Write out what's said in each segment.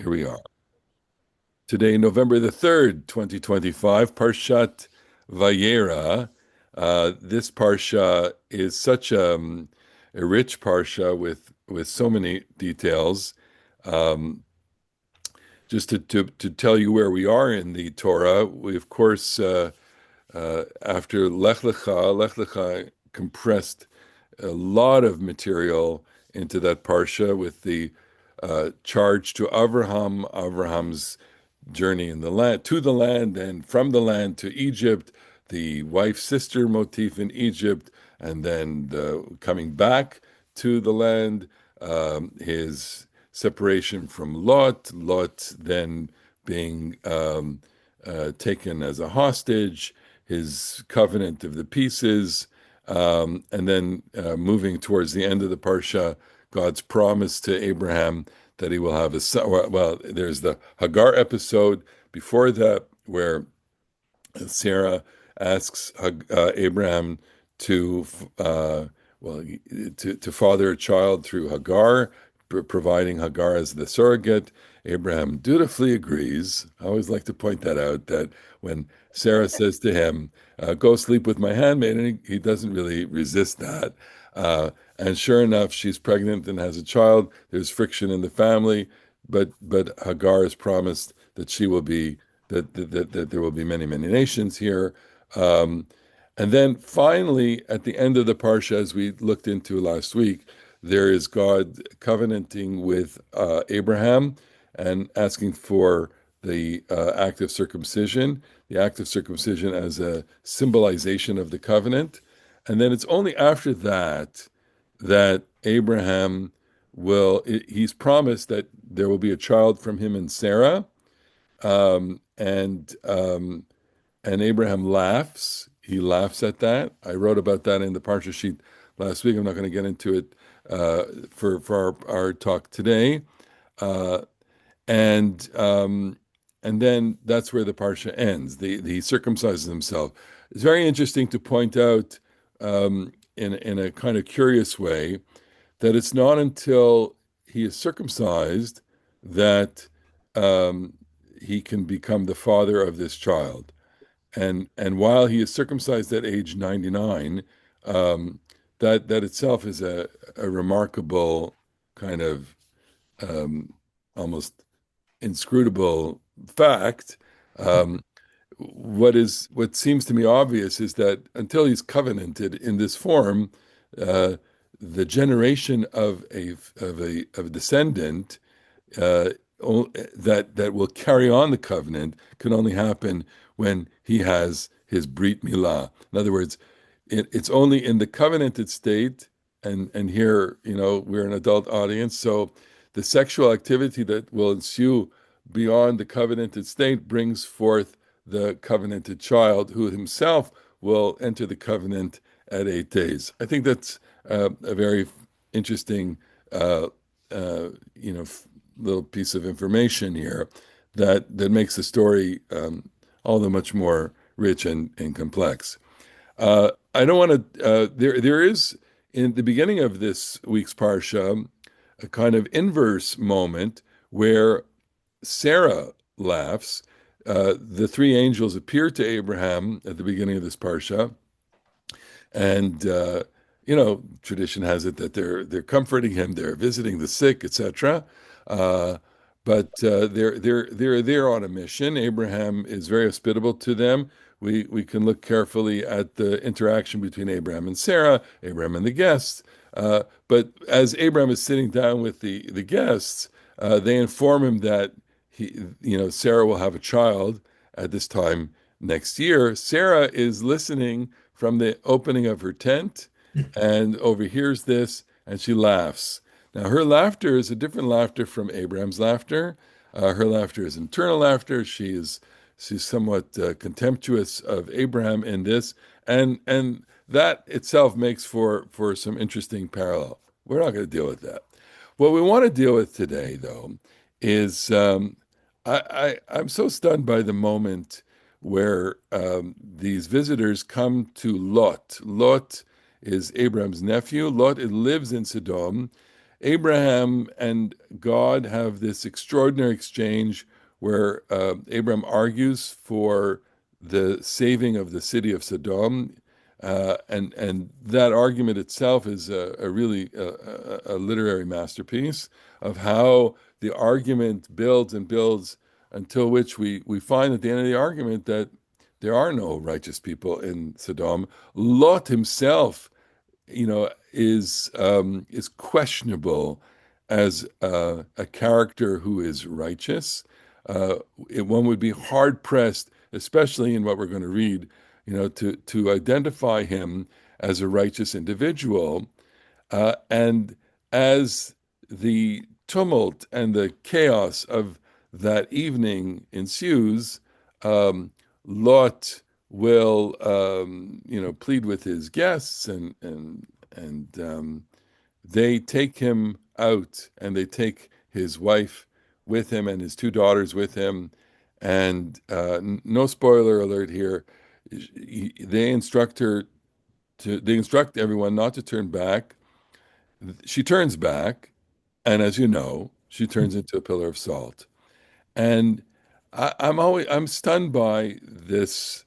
Here we are. Today, November the 3rd, 2025, Parshat Vayera. This Parsha is such a rich Parsha with so many details. Um, just to tell you where we are in the Torah, we, of course, after Lech Lecha compressed a lot of material into that parsha with the charge to Abraham's journey in the land, to the land, and from the land to Egypt, the wife-sister motif in Egypt, and then coming back to the land, his separation from Lot then being taken as a hostage, his covenant of the pieces, and then moving towards the end of the parsha, God's promise to Abraham that he will have a son. Well, there's the Hagar episode before that where Sarah asks Abraham to to father a child through Hagar, providing Hagar as the surrogate. Abraham dutifully agrees. I always like to point that out, that when Sarah says to him, go sleep with my handmaid, and he doesn't really resist that. And sure enough, she's pregnant and has a child. There's friction in the family, but Hagar is promised that she will be that there will be many nations here. And then finally, at the end of the parsha, as we looked into last week, there is God covenanting with Abraham and asking for the act of circumcision, the act of circumcision as a symbolization of the covenant. And then it's only after that that Abraham he's promised that there will be a child from him and Sarah. Um, and um, and Abraham laughs. He laughs at that. I wrote about that in the Parsha sheet last week. I'm not going to get into it for our talk today. Uh, and and then that's where the Parsha ends. He circumcises himself. It's very interesting to point out in a kind of curious way that it's not until he is circumcised that um, he can become the father of this child. And while he is circumcised at age 99, um, that itself is a remarkable kind of um, almost inscrutable fact. Um, what seems to me obvious is that until he's covenanted in this form, uh, the generation of a descendant uh, that will carry on the covenant can only happen when he has his brit milah. In other words, it's only in the covenanted state, and here, we're an adult audience, so the sexual activity that will ensue beyond the covenanted state brings forth the covenanted child, who himself will enter the covenant at 8 days. I think that's a very interesting, uh, little piece of information here that makes the story all the much more rich and complex. I don't want to. There is in the beginning of this week's parsha a kind of inverse moment where Sarah laughs. The three angels appear to Abraham at the beginning of this parsha, and tradition has it that they're comforting him, they're visiting the sick, etc. Uh, but they're there on a mission. Abraham is very hospitable to them. We can look carefully at the interaction between Abraham and Sarah, Abraham and the guests. But as Abraham is sitting down with the guests, they inform him that Sarah will have a child at this time next year. Sarah is listening from the opening of her tent and overhears this, and she laughs. Now, her laughter is a different laughter from Abraham's laughter. Her laughter is internal laughter. She's somewhat contemptuous of Abraham in this, and that itself makes for some interesting parallel. We're not going to deal with that. What we want to deal with today, though, is I'm so stunned by the moment where these visitors come to Lot. Lot is Abraham's nephew. Lot lives in Sodom, Abraham and God have this extraordinary exchange where Abraham argues for the saving of the city of Sodom, and that argument itself is a really a literary masterpiece of how the argument builds and builds until which we find at the end of the argument that there are no righteous people in Sodom. Lot himself, is questionable as a character who is righteous. One would be hard pressed, especially in what we're going to read, to identify him as a righteous individual. And as the tumult and the chaos of that evening ensues, Lot will, plead with his guests, and they take him out, and they take his wife with him and his two daughters with him. And no spoiler alert here. They instruct her they instruct everyone not to turn back. She turns back, and as you know, she turns into a pillar of salt. And I'm stunned by this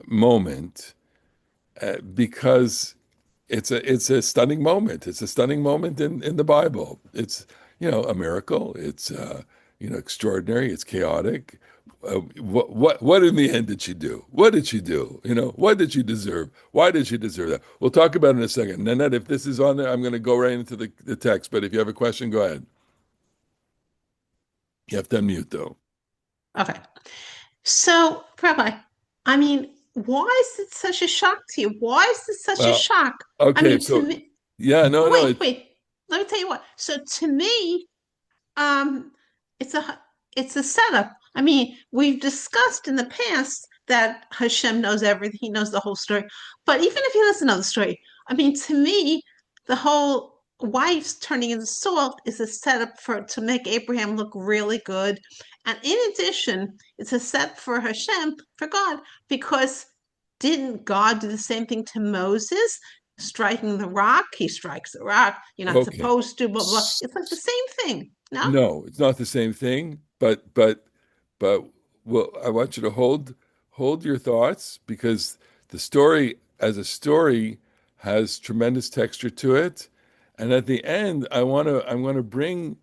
moment, because it's a stunning moment. It's a stunning moment in the Bible. It's a miracle. It's extraordinary. It's chaotic. What in the end did she do? What did she do? What did she deserve? Why did she deserve that? We'll talk about it in a second. Nanette, if this is on there, I'm going to go right into the text. But if you have a question, go ahead. You have to unmute though. Okay. So, Rabbi, I mean, why is it such a shock to you? Why is this such a Well, shock? I okay, mean, to so me, yeah, no, no, wait, wait. Let me tell you what. So to me, um, it's a setup. I mean, we've discussed in the past that Hashem knows everything. He knows the whole story. But even if he doesn't know the story, I mean, to me, the whole wives turning into salt is a setup for to make Abraham look really good. And in addition, it's a set for Hashem, for God, because didn't God do the same thing to Moses? Striking the rock, he strikes the rock. You're not okay. supposed to, blah, blah. It's like the same thing. No? No, it's not the same thing, but well, I want you to hold your thoughts, because the story as a story has tremendous texture to it. And at the end, I'm going to bring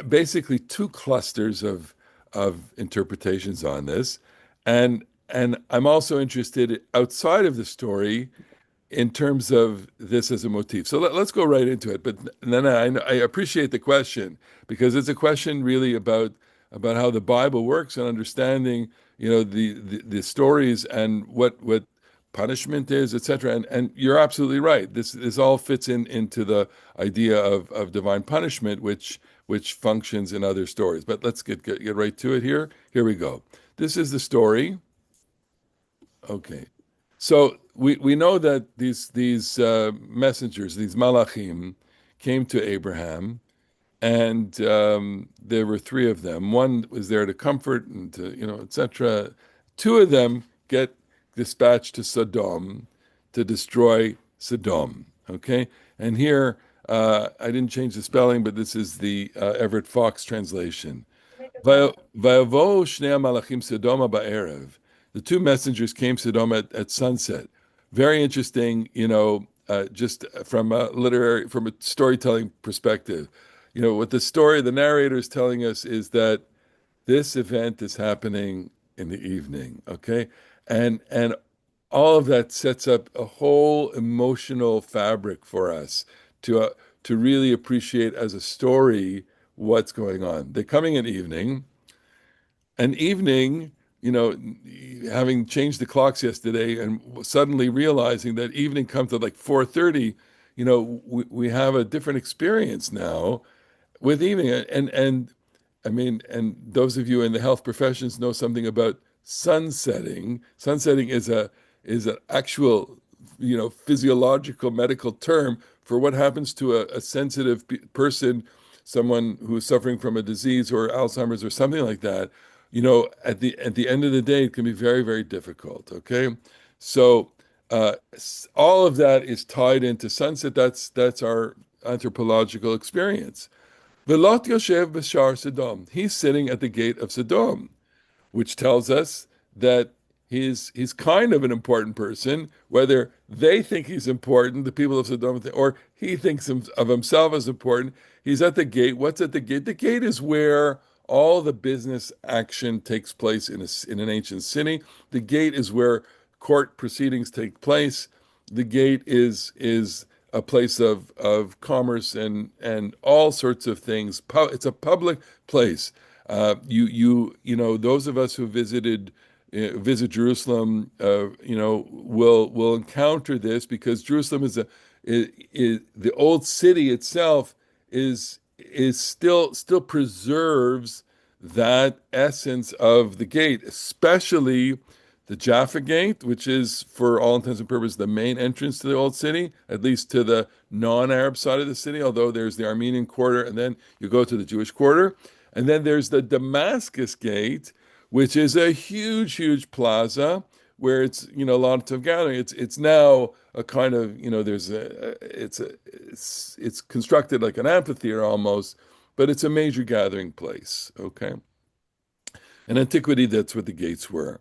basically two clusters of interpretations on this. And I'm also interested outside of the story in terms of this as a motif. So us go right into it. But then I appreciate the question, because it's a question really about how the Bible works and understanding, the stories and what punishment is, etc. And you're absolutely right. This all fits into the idea of divine punishment, which functions in other stories. But let's get right to it here. Here we go. This is the story. Okay. So we know that these messengers, these malachim, came to Abraham, and there were three of them. One was there to comfort and to, etc. Two of them get dispatched to Sodom to destroy Sodom. Okay, and here I didn't change the spelling, but this is the Everett Fox translation. Vayavo shnei malachim Sodoma ba'erev. The two messengers came to Sodom at sunset. Very interesting, just from a storytelling perspective. What the narrator is telling us is that this event is happening in the evening, okay? And all of that sets up a whole emotional fabric for us to really appreciate as a story what's going on. They're coming in evening, and evening, having changed the clocks yesterday and suddenly realizing that evening comes at like 4:30, we have a different experience now with evening. And I mean, and those of you in the health professions know something about sunsetting. Sunsetting is an actual, physiological medical term for what happens to a sensitive person, someone who's suffering from a disease or Alzheimer's or something like that. At the end of the day, it can be very, very difficult. Okay, so all of that is tied into sunset. That's our anthropological experience. Velot Yoshev B'Shar Sodom. He's sitting at the gate of Sodom, which tells us that he's kind of an important person, whether they think he's important, the people of Sodom, or he thinks of himself as important. He's at the gate. What's at the gate? The gate is where all the business action takes place in an ancient city. The gate is where court proceedings take place. The gate is a place of commerce and all sorts of things. It's a public place. You know those of us who visit Jerusalem, will encounter this because Jerusalem is the old city itself is still preserves that essence of the gate, especially the Jaffa Gate, which is for all intents and purposes the main entrance to the old city, at least to the non-Arab side of the city, although there's the Armenian quarter and then you go to the Jewish quarter. And then there's the Damascus Gate, which is a huge plaza where it's lots of gathering. It's now a kind of there's a it's constructed like an amphitheater almost, but it's a major gathering place. Okay, in antiquity, that's what the gates were.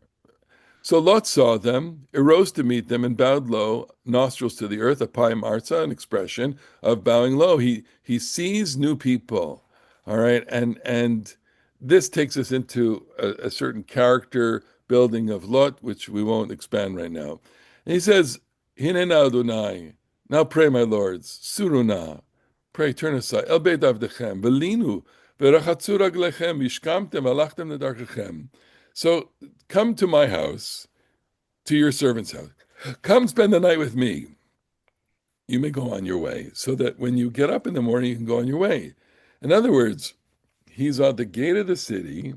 So Lot saw them, arose to meet them, and bowed low, nostrils to the earth, a payim arza, an expression of bowing low. He sees new people, all right, and this takes us into a certain character building of Lot, which we won't expand right now. And he says, Hinena Adonai, now pray, my lords, suruna, pray, turn aside, el beit avdechem, velinu, verachatzu raglechem, vishkamtem, alachtem nedarkechem. So come to my house, to your servant's house. Come spend the night with me. You may go on your way, so that when you get up in the morning, you can go on your way. In other words, he's at the gate of the city,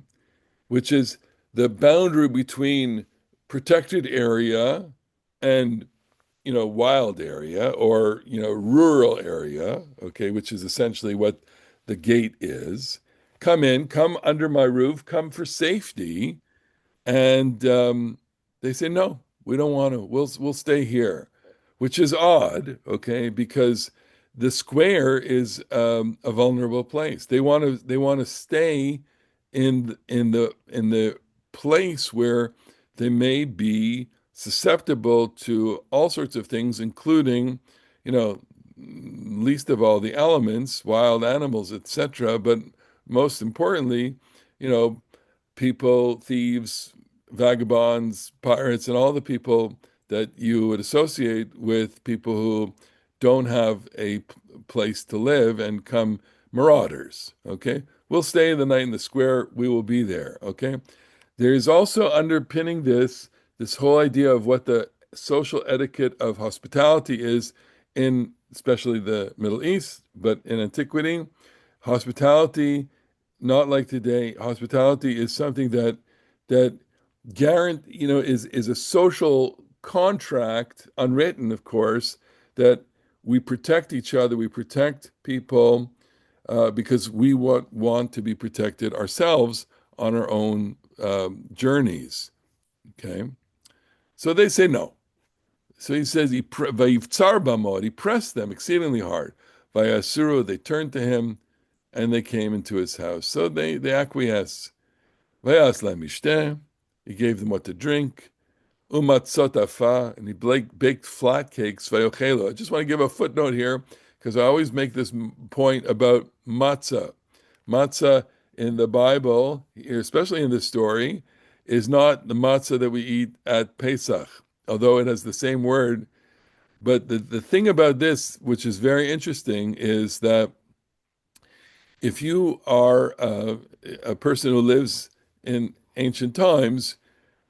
which is the boundary between protected area and wild area or rural area, okay, which is essentially what the gate is. Come in, come under my roof, come for safety. And they say, no, we don't want to. We'll stay here, which is odd, okay, because the square is a vulnerable place. They want to stay in the place where they may be susceptible to all sorts of things, including, least of all the elements, wild animals, etc. But most importantly, you know, people, thieves, vagabonds, pirates, and all the people that you would associate with people who don't have a place to live and come marauders. Okay. We'll stay the night in the square. We will be there. Okay. There is also underpinning this whole idea of what the social etiquette of hospitality is in especially the Middle East, but in antiquity, hospitality, not like today, hospitality is something that guarantee, is a social contract, unwritten, of course, that we protect each other, we protect people because we want to be protected ourselves on our own journeys. Okay, so they say no. So he says he pressed them exceedingly hard. Vayasuru, they turned to him, and they came into his house. So they acquiesce. Vayas lamishte, he gave them what to drink. Umatzot afa, and he baked flat cakes. Vayochelo. I just want to give a footnote here because I always make this point about matzah. Matzah in the Bible, especially in this story, is not the matzah that we eat at Pesach, although it has the same word. But the thing about this, which is very interesting, is that if you are a person who lives in ancient times,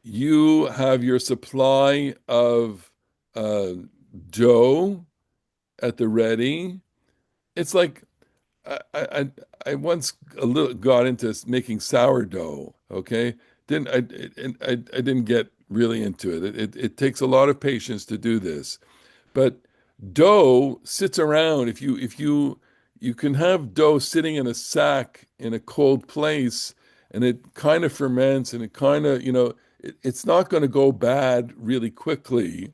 you have your supply of dough at the ready. It's like I once a little got into making sourdough. Okay, I didn't get really into it. It takes a lot of patience to do this, but dough sits around. If you can have dough sitting in a sack in a cold place, and it kind of ferments, and it kind of it's not going to go bad really quickly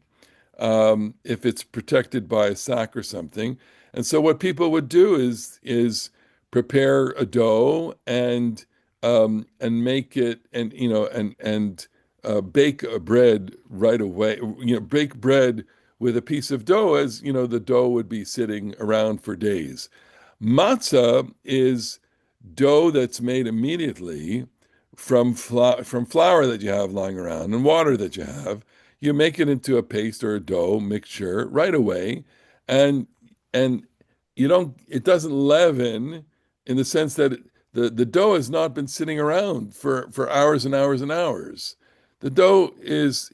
if it's protected by a sack or something. And so what people would do is prepare a dough and make it and bake a bread right away. Bake bread with a piece of dough, as the dough would be sitting around for days. Matzah is dough that's made immediately from flour that you have lying around and water that you have. You make it into a paste or a dough mixture right away, and and you don't it doesn't leaven in the sense that the dough has not been sitting around for hours and hours and hours. The dough is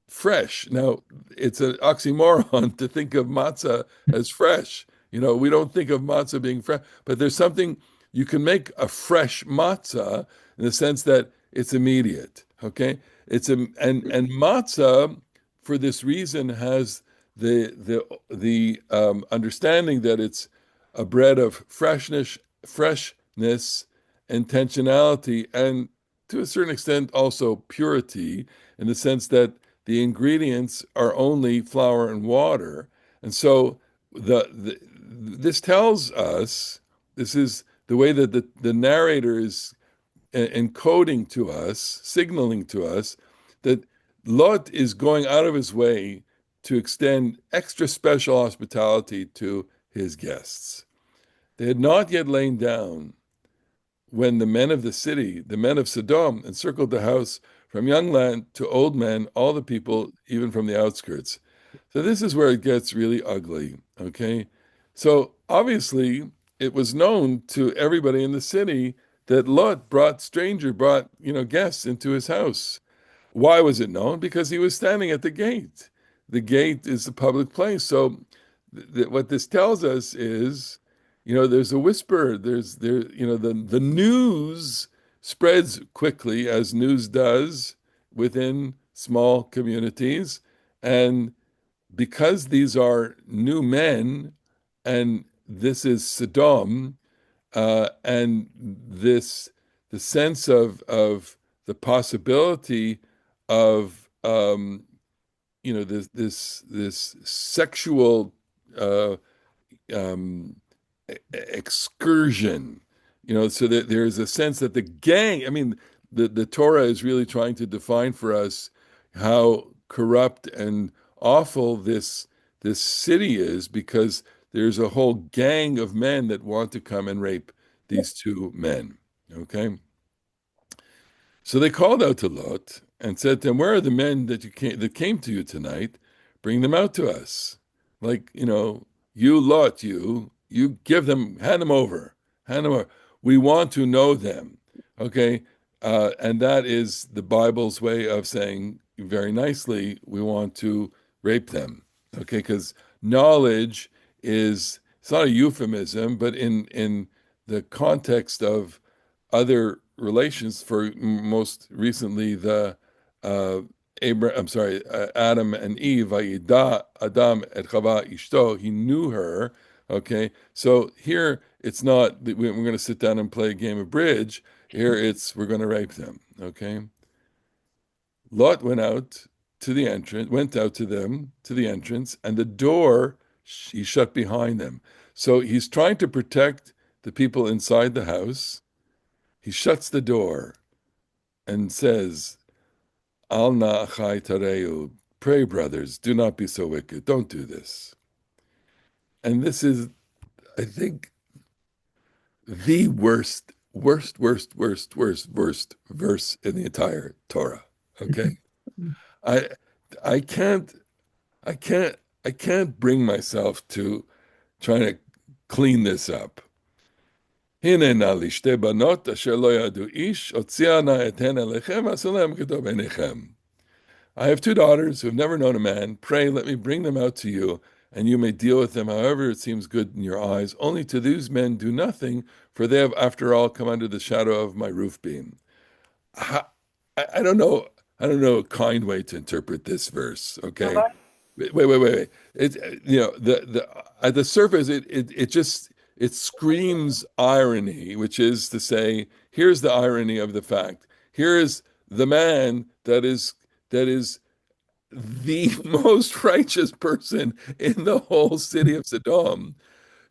fresh. Now, it's an oxymoron to think of matzah as fresh. We don't think of matzah being fresh, but there's something you can make a fresh matzah in the sense that it's immediate. Okay, and matzah for this reason has the understanding that it's a bread of freshness, intentionality, and to a certain extent also purity, in the sense that the ingredients are only flour and water. And so this tells us, this is the way that the narrator is encoding to us, signaling to us that Lot is going out of his way to extend extra special hospitality to his guests. They had not yet lain down when the men of the city, the men of Sodom, encircled the house from young man to old man, all the people, even from the outskirts. So this is where it gets really ugly, okay? So obviously, it was known to everybody in the city that Lot brought, guests into his house. Why was it known? Because he was standing at the gate. The gate is a public place. So what this tells us is, there's a whisper. The news spreads quickly, as news does within small communities, and because these are new men, and this is Sodom, and the sense of the possibility of this sexual uh, um, excursion, so that there is a sense that the gang, I mean, the Torah is really trying to define for us how corrupt and awful this city is, because there's a whole gang of men that want to come and rape these two men. Okay. So they called out to Lot and said to him, "Where are the men that came to you tonight? Bring them out to us. Like, you Lot, you give them, hand them over. We want to know them." Okay, and that is the Bible's way of saying very nicely, we want to rape them. Okay, because knowledge is, it's not a euphemism, but in the context of other relations, for most recently the uh, Adam and Eve, Vayida Adam et Chava Ishto, he knew her. Okay, so here it's not that we're going to sit down and play a game of bridge. Here it's we're going to rape them. Okay, Lot went out to them to the entrance, and the door he shut behind them. So he's trying to protect the people inside the house. He shuts the door and says, Al na achai tareu, pray, brothers, do not be so wicked. Don't do this. And this is, I think, the worst verse in the entire Torah. Okay. I I can't I can't I can't bring myself to trying to clean this up. הנה נא לשתי בנות אשר לא ידעו איש, הוציאה נא את הן אליכם, ועשו להם כטוב בעיניכם. I have two daughters who have never known a man. Pray, let me bring them out to you, and you may deal with them however it seems good in your eyes. Only to these men do nothing, for they have, after all, come under the shadow of my roof beam. I don't know. I don't know a kind way to interpret this verse. Okay, wait. It the at the surface it just it screams irony, which is to say, here's the irony of the fact. Here is the man that is the most righteous person in the whole city of Sodom,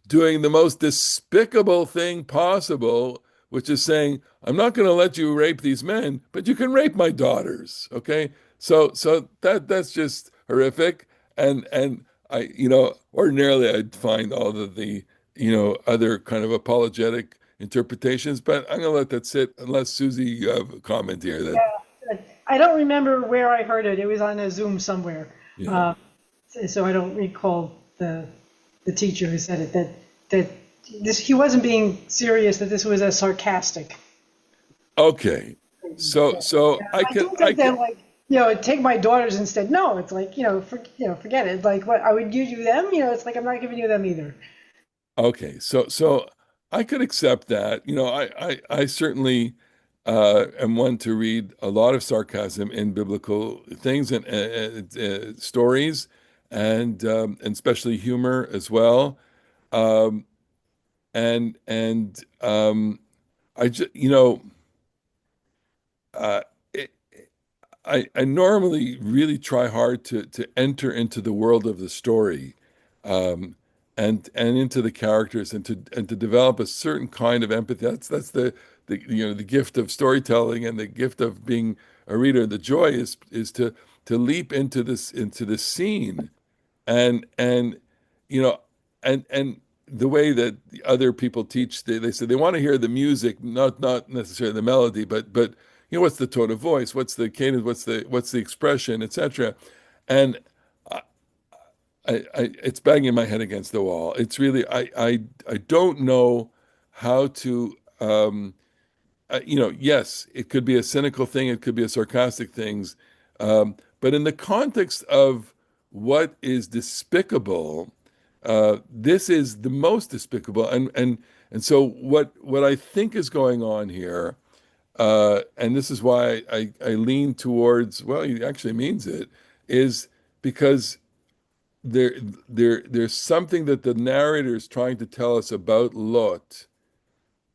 doing the most despicable thing possible, which is saying, I'm not going to let you rape these men, but you can rape my daughters. Okay. So that's just horrific. And ordinarily I'd find all of the, other kind of apologetic interpretations, but I'm going to let that sit unless Susie, you have a comment here that, I don't remember where I heard it. It was on a Zoom somewhere. yeah. Uh, so I don't recall the teacher who said it, that this, he wasn't being serious, that this was a sarcastic. Okay. So, Yeah. so I I can, don't I think can, that, like, take my daughters instead. No, it's like, forget it. Like, what, I would give you them, it's like I'm not giving you them either. Okay, so I could accept that. I certainly am one to read a lot of sarcasm in biblical things and stories, and especially humor as well. Um, and I just uh, it, I normally really try hard to enter into the world of the story, um, and into the characters and to develop a certain kind of empathy. That's the gift of storytelling and the gift of being a reader. The joy is to leap into this scene and you know and the way that the other people teach, they say they want to hear the music, not necessarily the melody, but what's the tone of voice, what's the cadence, what's the expression, etc. And it's banging my head against the wall. It's really I don't know how to yes, it could be a cynical thing, it could be a sarcastic thing, but in the context of what is despicable, this is the most despicable, and so what I think is going on here, and this is why I lean towards, well, he actually means it, is because there there's something that the narrator is trying to tell us about Lot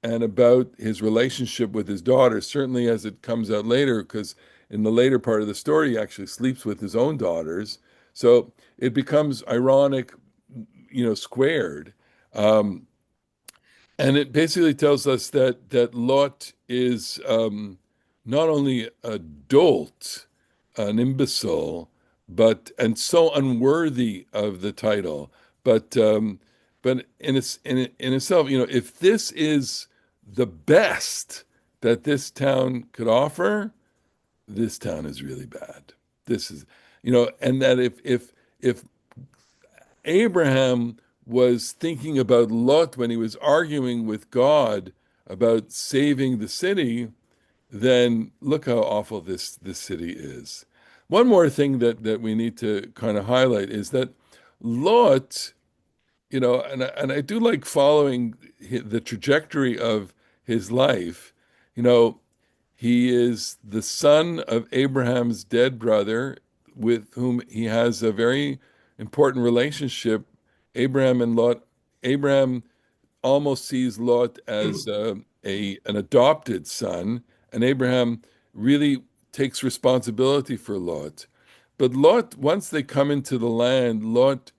and about his relationship with his daughter, certainly as it comes out later, because in the later part of the story, he actually sleeps with his own daughters. So it becomes ironic, squared. Um, and it basically tells us that Lot is not only a dolt, an imbecile, and so unworthy of the title, but in itself, if this is the best that this town could offer, this town is really bad. This is, and that if Abraham was thinking about Lot when he was arguing with God about saving the city, then look how awful this city is. One more thing that we need to kind of highlight is that Lot, and I do like following the trajectory of his life. You know, he is the son of Abraham's dead brother, with whom he has a very important relationship. Abraham and Lot. Abraham almost sees Lot as an adopted son, and Abraham really takes responsibility for Lot. But Lot, once they come into the land, Lot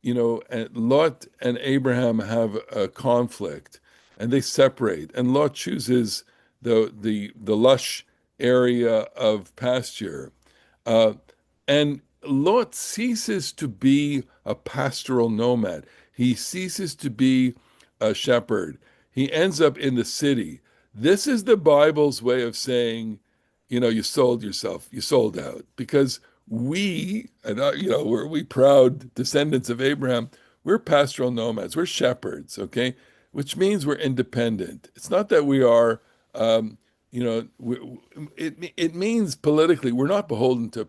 and Abraham have a conflict, and they separate. And Lot chooses the lush area of pasture, uh, and Lot ceases to be a pastoral nomad. He ceases to be a shepherd. He ends up in the city. This is the Bible's way of saying, you sold yourself, you sold out, because we proud descendants of Abraham, we're pastoral nomads, we're shepherds, okay? Which means we're independent. It's not that we are, you know, we, it means politically we're not beholden to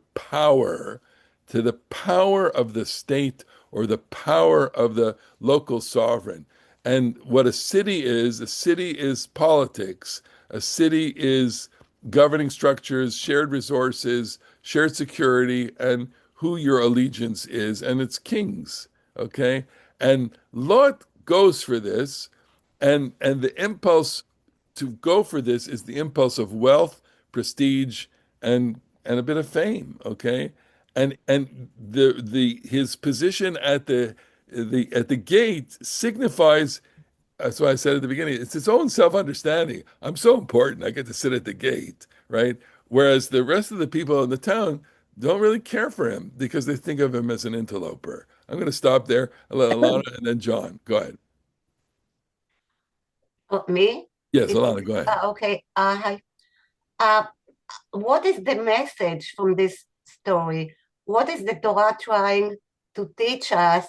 the power of the state or the power of the local sovereign. And what a city is politics. A city is governing structures, shared resources, shared security, and who your allegiance is, and it's kings. Okay. And Lot goes for this, and the impulse to go for this is the impulse of wealth, prestige, and a bit of fame. Okay. and the his position at the gate signifies. That's why I said at the beginning, it's its own self-understanding. I'm so important. I get to sit at the gate, right? Whereas the rest of the people in the town don't really care for him because they think of him as an interloper. I'm going to stop there. I'll let Alana and then John. Go ahead. Oh, me? Yes, It, Alana, go ahead. okay. Hi. Uh, what is the message from this story? What is the Torah trying to teach us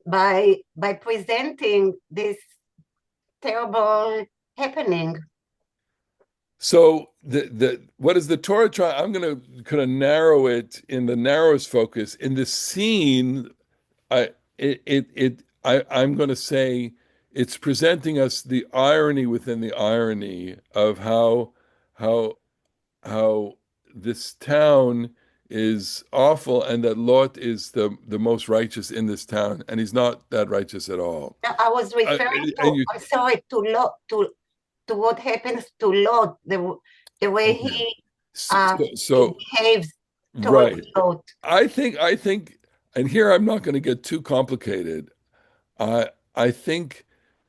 by presenting this terrible happening? So the what is the Torah try? I'm going to kind of narrow it in the narrowest focus in this scene. I'm going to say it's presenting us the irony within the irony of how how this town is awful and that Lot is the most righteous in this town and he's not that righteous at all. I was referring And to, you I'm sorry, to what happens to Lot, the way okay. he So, so, he so behaves towards right. Lot. I think, and here I'm not going to get too complicated. I think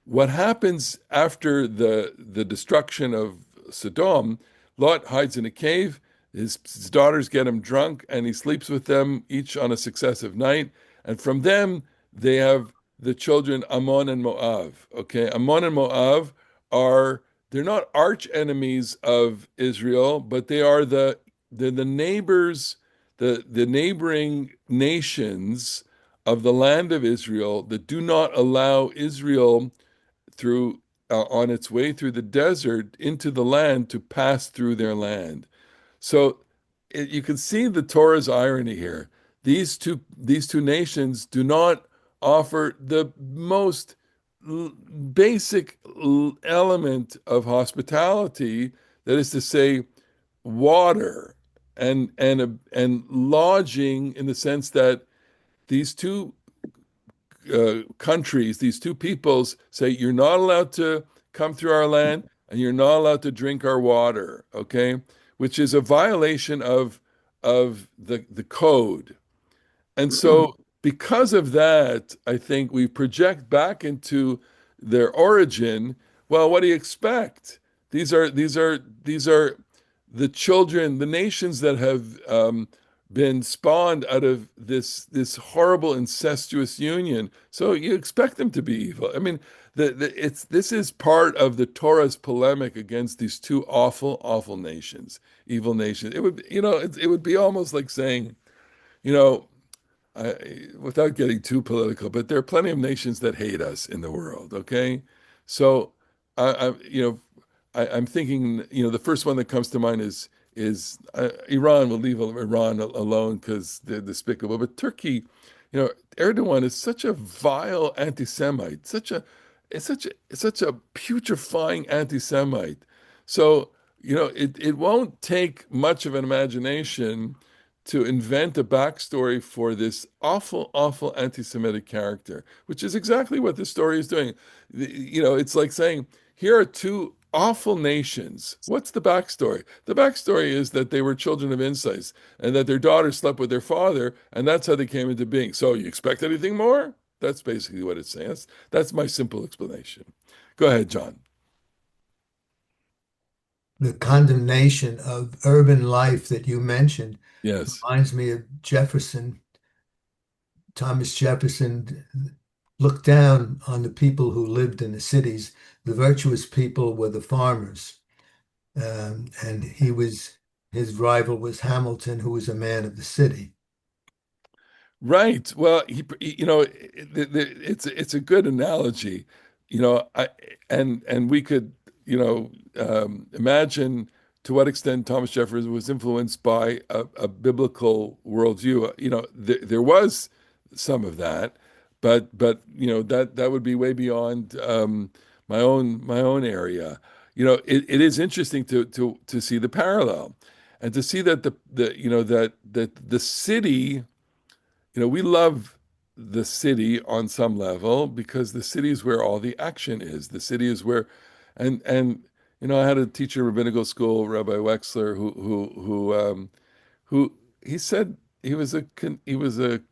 what happens after the destruction of Sodom, Lot hides in a cave. His daughters get him drunk, and he sleeps with them each on a successive night. And from them, they have the children Ammon and Moab. Okay, Ammon and Moab are they're not arch enemies of Israel, but they're the neighbors, the neighboring nations of the land of Israel that do not allow Israel through on its way through the desert into the land to pass through their land. So you can see the Torah's irony here. These two nations do not offer the most basic element of hospitality, that is to say, water and lodging, in the sense that these two countries, these two peoples say, you're not allowed to come through our land and you're not allowed to drink our water, okay? Which is a violation of the code. And so because of that, I think we project back into their origin. Well, what do you expect? These are the children, the nations that have been spawned out of this horrible incestuous union. So you expect them to be evil. I mean, this is part of the Torah's polemic against these two awful nations, evil nations. It would be almost like saying, you know, without getting too political, but there are plenty of nations that hate us in the world. Okay, so I'm thinking, the first one that comes to mind is Iran. We'll leave Iran alone because they're despicable. But Turkey, Erdogan is such a vile anti-Semite, such a putrefying anti-Semite. So it won't take much of an imagination to invent a backstory for this awful anti-Semitic character, which is exactly what this story is doing. It's like saying, here are two awful nations. What's the backstory? The backstory is that they were children of incest and that their daughter slept with their father, and that's how they came into being. So you expect anything more? That's basically what it's saying. That's my simple explanation. Go ahead, John. The condemnation of urban life that you mentioned Yes. reminds me of Jefferson. Thomas Jefferson looked down on the people who lived in the cities. The virtuous people were the farmers. And his rival was Hamilton, who was a man of the city. Right. Well, it's a good analogy, and we could, imagine to what extent Thomas Jefferson was influenced by a biblical worldview. There was some of that, but that would be way beyond my own area. It is interesting to see the parallel, and to see that that the city. We love the city on some level because the city is where all the action is. The city is where, and I had a teacher in rabbinical school, Rabbi Wexler, who he said he was a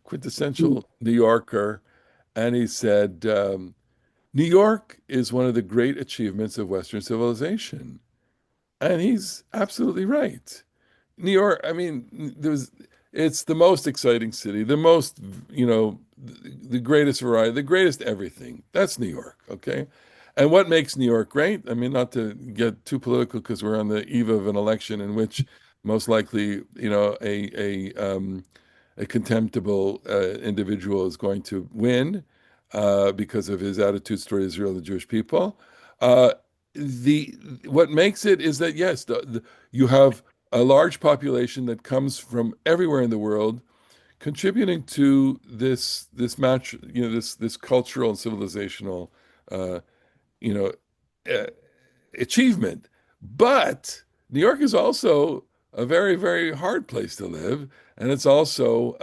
quintessential New Yorker, and he said, New York is one of the great achievements of Western civilization. And he's absolutely right. New York, I mean, it's the most exciting city, the most, the greatest variety, the greatest everything. That's New York, okay? And what makes New York great? I mean, not to get too political because we're on the eve of an election in which most likely, a contemptible individual is going to win because of his attitudes toward Israel and the Jewish people. Uh, the what makes it is that yes, you have a large population that comes from everywhere in the world, contributing to this match, this cultural and civilizational, uh, you know, uh, achievement. But New York is also a very, very hard place to live. And it's also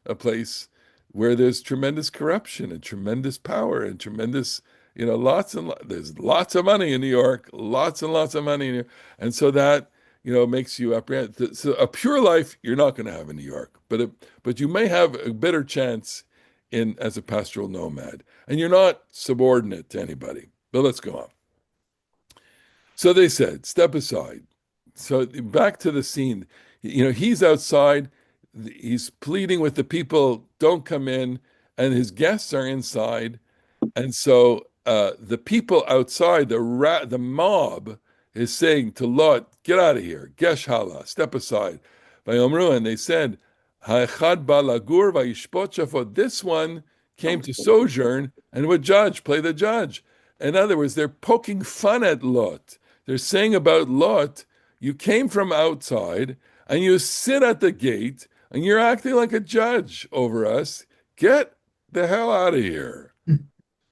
a place where there's tremendous corruption and tremendous power and tremendous, there's lots of money in New York, lots and lots of money. And so that, makes you apprehend. So a pure life, you're not going to have in New York, but you may have a better chance as a pastoral nomad. And you're not subordinate to anybody. But let's go on. So they said, step aside. So back to the scene. He's outside. He's pleading with the people, don't come in. And his guests are inside. And so the people outside, the mob, is saying to Lot, get out of here. Gesh hala, step aside. Vayomru, and they said, Ha'echad ba lagur vayishpot shafot. This one came to sojourn and would judge, play the judge. In other words, they're poking fun at Lot. They're saying about Lot, you came from outside and you sit at the gate and you're acting like a judge over us. Get the hell out of here.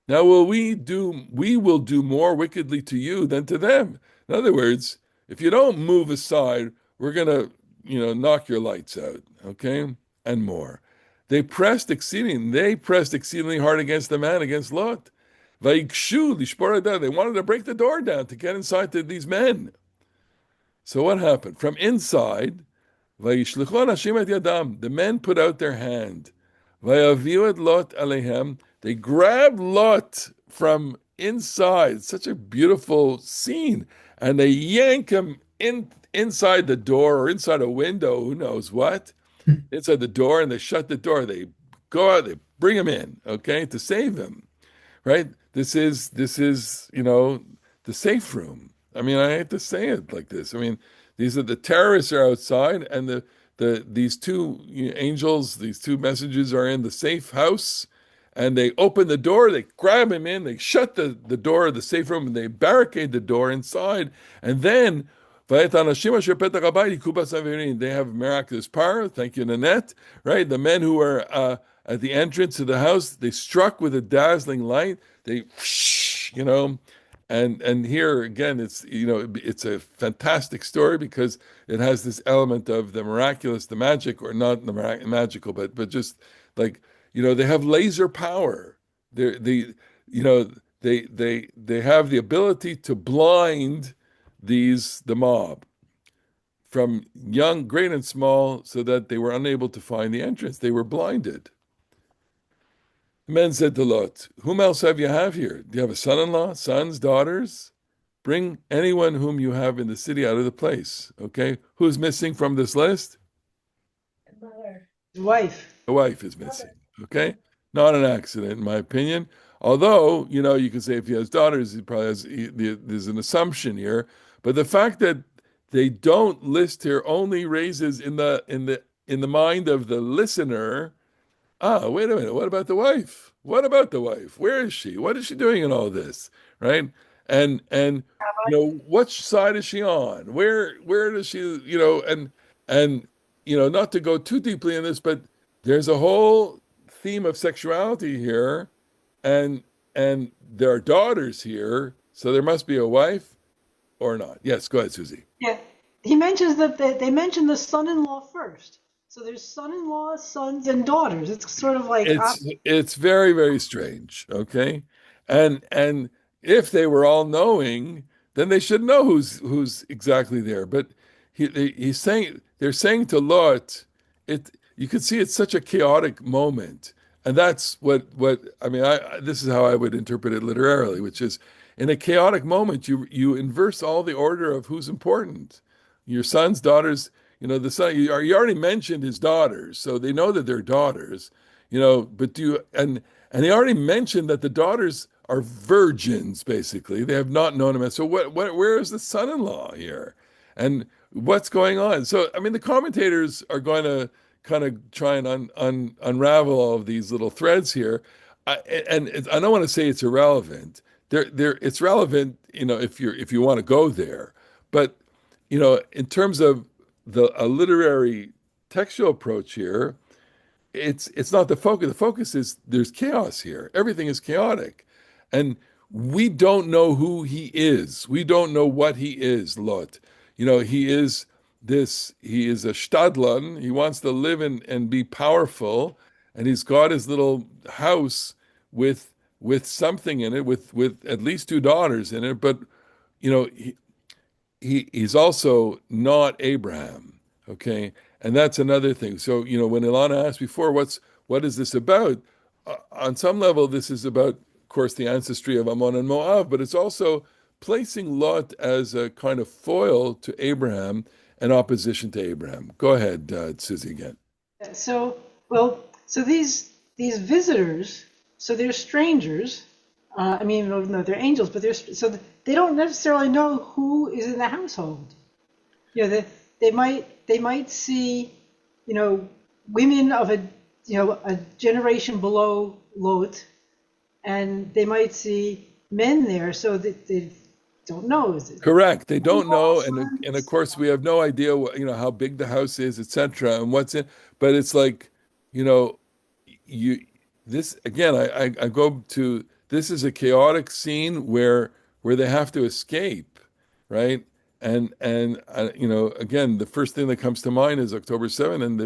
Now we will do more wickedly to you than to them. In other words, if you don't move aside, we're gonna, knock your lights out, okay? And more. They pressed exceedingly hard against the man, against Lot. Vaikshu lishporada. They wanted to break the door down to get inside to these men. So what happened? From inside, Vayishlichon Hashem et yadam. The men put out their hand. Vayaviu et Lot alehem. They grabbed Lot from inside. Such a beautiful scene. And they yank him inside the door or inside a window, who knows what, inside the door, and they shut the door. They go out, they bring him in, okay, to save him, right? This is, the safe room. I mean, I hate to say it like this. I mean, the terrorists are outside, and these two angels, these two messages are in the safe house, and they open the door, they grab him in, they shut the door of the safe room, and they barricade the door inside, and then they have miraculous power. Thank you, Nanette. Right? The men who were at the entrance to the house, they struck with a dazzling light. They, and here again, it's a fantastic story because it has this element of the miraculous, the magic, or not the magical, but just like, they have laser power. They have the ability to blind the mob from young, great and small, so that they were unable to find the entrance. They were blinded. The men said to Lot, whom else have you here? Do you have a son-in-law, sons, daughters? Bring anyone whom you have in the city out of the place. Okay? Who's missing from this list? His wife. The wife is missing. Okay? Not an accident, in my opinion. Although, you can say if he has daughters, he probably has, there's an assumption here. But the fact that they don't list here only raises in the mind of the listener, wait a minute, what about the wife? What about the wife? Where is she? What is she doing in all this? Right? And which side is she on? Where does she, and not to go too deeply in this, but there's a whole theme of sexuality here, and there are daughters here, so there must be a wife. Or not? Yes, go ahead, Susie. Yeah, he mentions that they mention the son-in-law first. So there's son-in-law, sons, and daughters. It's sort of like it's very, very strange. Okay, and if they were all knowing, then they should know who's exactly there. But they're saying to Lot, you can see it's such a chaotic moment. And that's what I mean, this is how I would interpret it literarily, which is in a chaotic moment, you inverse all the order of who's important. Your sons, daughters, the son, you already mentioned his daughters, so they know that they're daughters, but and he already mentioned that the daughters are virgins, basically. They have not known him. And so where is the son-in-law here? And what's going on? So, I mean, the commentators are going to kind of try and unravel all of these little threads here. I don't want to say it's irrelevant. It's relevant, if you want to go there. But, in terms of a literary textual approach here, it's not the focus. The focus is there's chaos here. Everything is chaotic. And we don't know who he is. We don't know what he is, Lot. He is a Stadlan. He wants to live and be powerful. And he's got his little house with something in it, with at least two daughters in it. But, you know, he's also not Abraham. Okay. And that's another thing. So, when Ilana asked before, what is this about? On some level, this is about, of course, the ancestry of Ammon and Moab, but it's also placing Lot as a kind of foil to Abraham and opposition to Abraham. Go ahead, Susie, again. So, well, so these visitors, so they're strangers. I mean, no, they're angels, but they don't necessarily know who is in the household. They might see, women of a generation below Lot, and they might see men there, so that they don't know. Is it Correct. They don't know, and of course we have no idea how big the house is, etc., and what's in. But it's like, you know, you this again. I go to this is a chaotic scene where they have to escape, right? And again, the first thing that comes to mind is October 7th and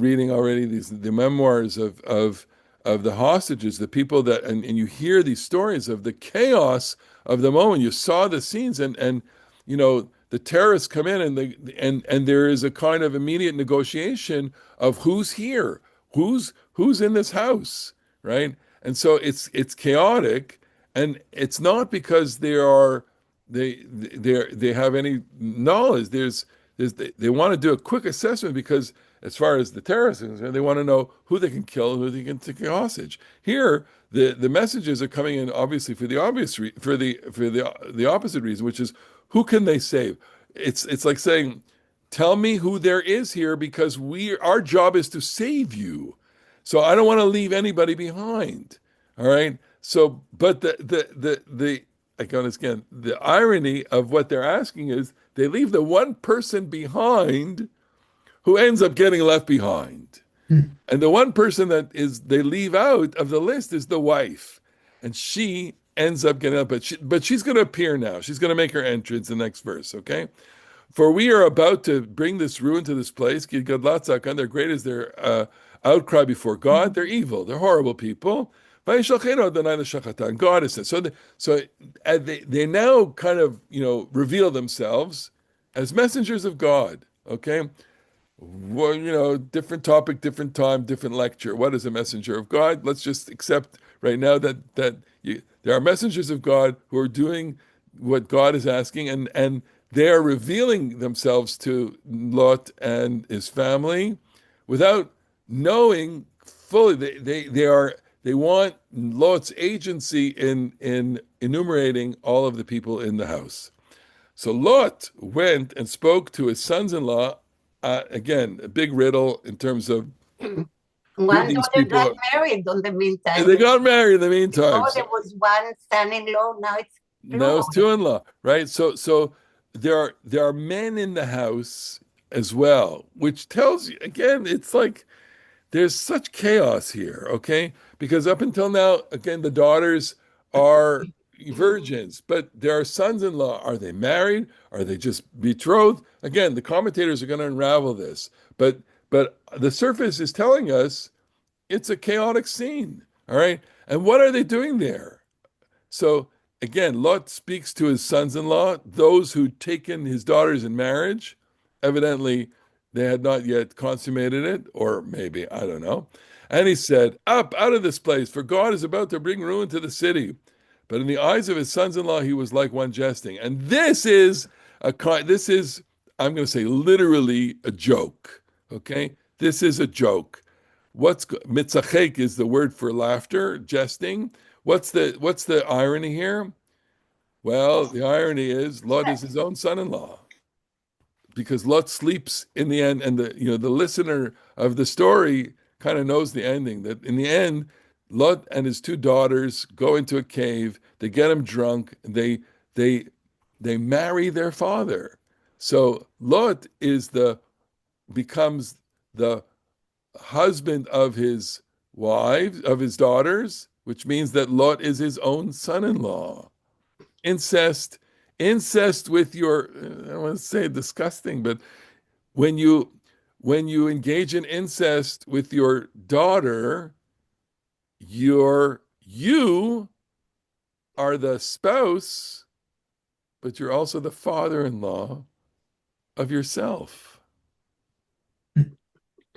reading already the memoirs of the hostages, the people that and you hear these stories of the chaos of the moment. You saw the scenes and the terrorists come in and there is a kind of immediate negotiation of who's here, who's in this house, right? And so it's chaotic, and it's not because they have any knowledge. They want to do a quick assessment because as far as the terrorists are concerned, they want to know who they can kill and who they can take hostage. Here, the messages are coming in obviously for the the opposite reason, which is who can they save? It's like saying, tell me who there is here because our job is to save you. So I don't want to leave anybody behind. All right. So, but again, the irony of what they're asking is they leave the one person behind who ends up getting left behind. And the one person they leave out of the list is the wife. And she ends up getting up, but she's going to appear now. She's going to make her entrance in the next verse, okay? For we are about to bring this ruin to this place. They're great as their outcry before God. They're evil. They're horrible people. God is said. So they now kind of reveal themselves as messengers of God. Okay, well, different topic, different time, different lecture. What is a messenger of God? Let's just accept right now that there are messengers of God who are doing what God is asking, and they are revealing themselves to Lot and his family without knowing fully. They want Lot's agency in enumerating all of the people in the house. So Lot went and spoke to his sons-in-law. Again, a big riddle in terms of who One these daughter people got are. married in the meantime. They got married in the meantime. Before there was one son-in-law, now it's Now it's plural. two-in-law, right? So there are men in the house as well, which tells you again, it's like there's such chaos here, okay? Because up until now, again, the daughters are virgins, but there are sons-in-law. Are they married? Are they just betrothed? Again, the commentators are going to unravel this, but the surface is telling us it's a chaotic scene, all right? And what are they doing there? So again, Lot speaks to his sons-in-law, those who'd taken his daughters in marriage. Evidently, They had not yet consummated it, or maybe, I don't know. And he said, "Up, out of this place, for God is about to bring ruin to the city." But in the eyes of his sons-in-law, he was like one jesting. And this is, I'm going to say, literally a joke. Okay, this is a joke. Mitzachek is the word for laughter, jesting. What's the irony here? Well, the irony is Lot is his own son-in-law because Lot sleeps in the end, and the listener of the story kind of knows the ending. That in the end, Lot and his two daughters go into a cave. They get him drunk. They they marry their father. So Lot becomes the husband of his wives, of his daughters, which means that Lot is his own son-in-law. Incest, incest with your, I don't want to say disgusting, but when you engage in incest with your daughter, you are the spouse, but you're also the father-in-law of yourself.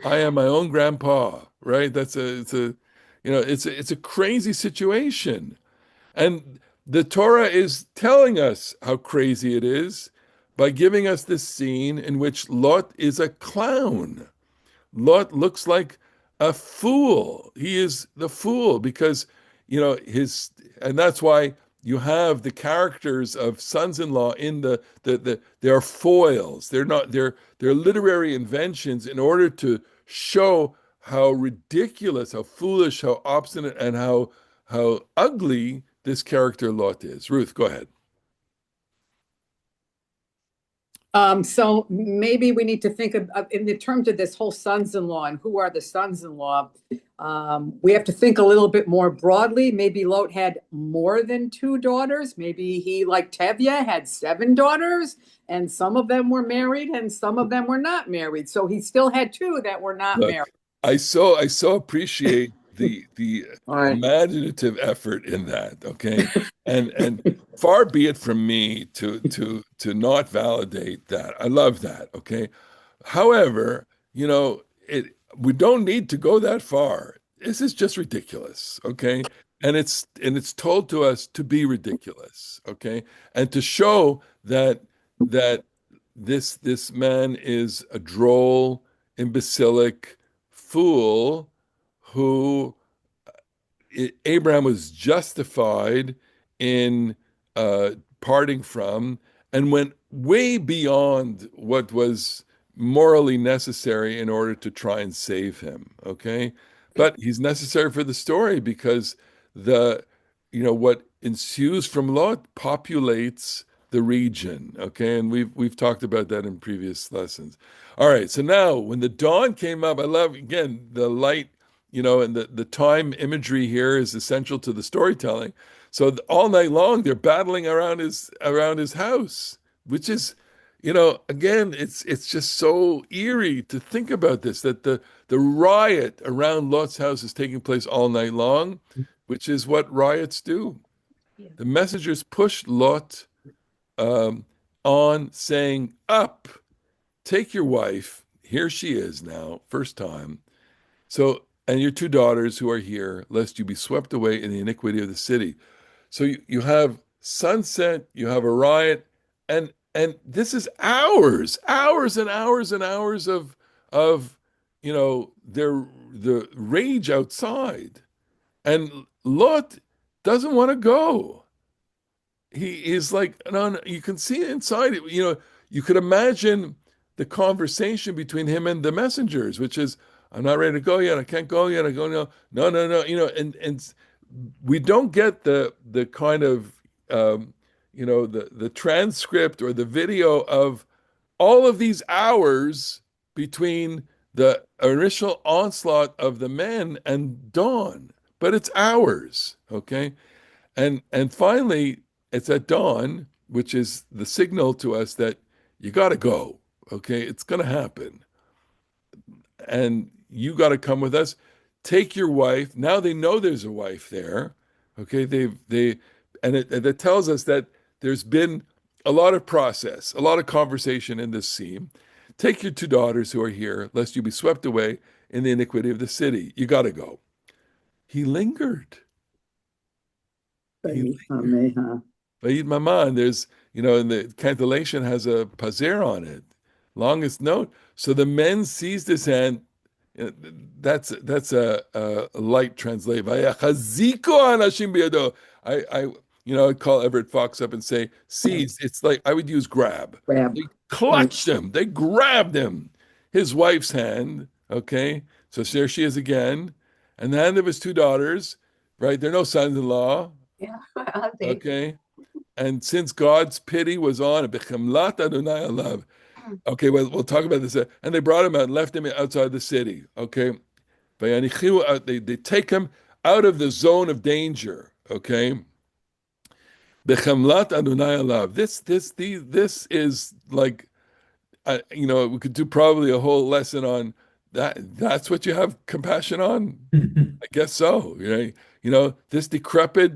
I am my own grandpa, right? It's a crazy situation. And the Torah is telling us how crazy it is by giving us this scene in which Lot is a clown. Lot looks like a fool. He is the fool because, and that's why you have the characters of sons-in-law in they are foils. They're literary inventions in order to show how ridiculous, how foolish, how obstinate, and how ugly this character Lot is. Ruth, go ahead. So maybe we need to think of in the terms of this whole sons-in-law and who are the sons-in-law. We have to think a little bit more broadly. Maybe Lot had more than two daughters. Maybe he, like Tevye, had 7 daughters, and some of them were married and some of them were not married. So he still had 2 that were not Look, married. I so appreciate the All right. imaginative effort in that. Okay, and far be it from me to not validate that. I love that. Okay, however, we don't need to go that far. This is just ridiculous. Okay, and it's told to us to be ridiculous. Okay, and to show that this man is a droll, imbecilic fool who Abraham was justified in parting from and went way beyond what was morally necessary in order to try and save him. Okay. But he's necessary for the story because what ensues from Lot populates the region. Okay. And we've talked about that in previous lessons. All right. So now when the dawn came up, I love again the light, and the time imagery here is essential to the storytelling. So all night long they're battling around his house, which is, again, it's just so eerie to think about this, that the riot around Lot's house is taking place all night long, which is what riots do. Yeah. The messengers pushed Lot on, saying, "Up, take your wife. Here she is now, first time. So, and your 2 daughters who are here, lest you be swept away in the iniquity of the city." So you have sunset, you have a riot, and this is hours and hours and hours of the rage outside. And Lot doesn't want to go. He is like, no, you can see it inside. You could imagine the conversation between him and the messengers, which is, "I'm not ready to go yet. I can't go yet. I go no. And we don't get the kind of the transcript or the video of all of these hours between the initial onslaught of the men and dawn, but it's hours, okay? And finally, it's at dawn, which is the signal to us that you got to go, okay? It's going to happen. And you got to come with us. Take your wife. Now they know there's a wife there, okay? It tells us that there's been a lot of process, a lot of conversation in this scene. take your two daughters who are here, lest you be swept away in the iniquity of the city. You got to go. He lingered. He lingered. Vayid Maman, there's, and the cantillation has a pazer on it, longest note. So the men seized his hand. That's a light translate. Vayachaziko anashim biyado. I'd call Everett Fox up and say, seized. It's like I would use grab. Grab. They clutched him. They grabbed him. His wife's hand. Okay, so there she is again, and the hand of his two daughters. Right, they're no sons-in-law. Yeah. Okay. And since God's pity was on him, okay, well, we'll talk about this. And they brought him out and left him outside the city. Okay. They take him out of the zone of danger. Okay. This is like, we could do probably a whole lesson on that. That's what you have compassion on. I guess so. This decrepit,